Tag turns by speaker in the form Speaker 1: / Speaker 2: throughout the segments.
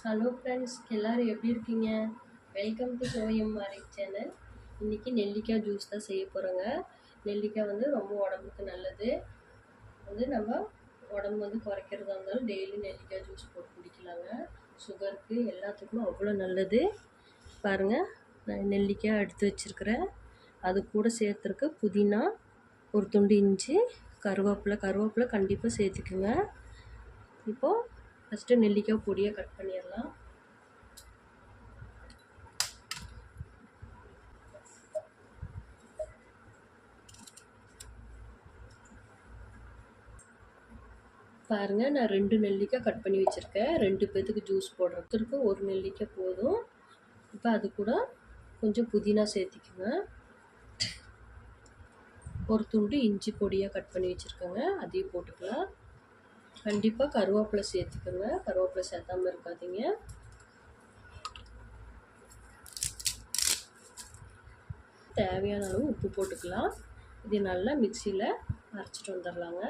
Speaker 1: Hello friends, எல்லோரும் எப்படி இருக்கீங்க? வெல்கம் டு சோயம் மாரி சேனல். இன்றைக்கி நெல்லிக்காய் ஜூஸ் தான் செய்ய போகிறோங்க. நெல்லிக்காய் வந்து ரொம்ப உடம்புக்கு நல்லது. நம்ம உடம்பு குறைக்கிறதா இருந்தாலும் டெய்லி நெல்லிக்காய் ஜூஸ் போட்டு குடிக்கலாங்க. சுகருக்கு எல்லாத்துக்குமே அவ்வளோ நல்லது. பாருங்கள், நான் நெல்லிக்காய் எடுத்து வச்சுருக்கிறேன். அது கூட சேர்த்துருக்க புதினா, ஒரு துண்டு இஞ்சி, கருவேப்பிலை கண்டிப்பாக சேர்த்துக்குங்க. இப்போது ஃபஸ்ட்டு நெல்லிக்காய் பொடியை கட் பண்ணிடலாம். பாருங்கள், நான் 2 நெல்லிக்காய் கட் பண்ணி வச்சுருக்கேன். 2 பேத்துக்கு ஜூஸ் போடுறதுக்கு ஒரு நெல்லிக்காய் போதும். இப்போ அது கூட கொஞ்சம் புதினா சேர்த்திக்குங்க. ஒரு துண்டு இஞ்சி பொடியாக கட் பண்ணி வச்சுருக்கேங்க, அதையும் போட்டுக்கலாம். கண்டிப்பாக கருவேப்பிலை சேர்த்துக்கோங்க, கருவேப்பிலை சேர்த்தாமல் இருக்காதீங்க. தேவையான அளவு உப்பு போட்டுக்கலாம். இது நல்லா மிக்சியில் அரைச்சிட்டு வந்துடலாங்க.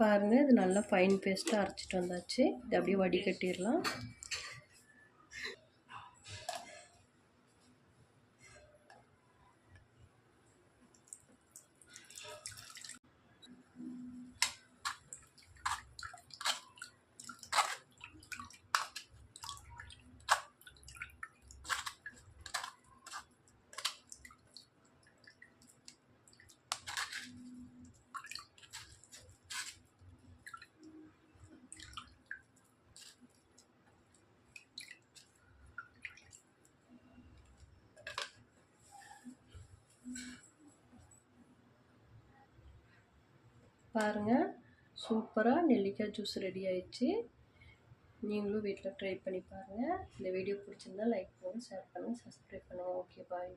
Speaker 1: பாருங்கள், இது நல்லா ஃபைன் பேஸ்ட்டாக அரைச்சிட்டு வந்தாச்சு. இது அப்படியே வடிகட்டிடலாம். பாருங்கள், சூப்பராக நெல்லிக்காய் ஜூஸ் ரெடி ஆயிடுச்சு. நீங்களும் வீட்டில் ட்ரை பண்ணி பாருங்கள். இந்த வீடியோ பிடிச்சிருந்தா லைக் பண்ணுங்கள், ஷேர் பண்ணுங்கள், சப்ஸ்கிரைப் பண்ணுங்கள். ஓகே, பாய்.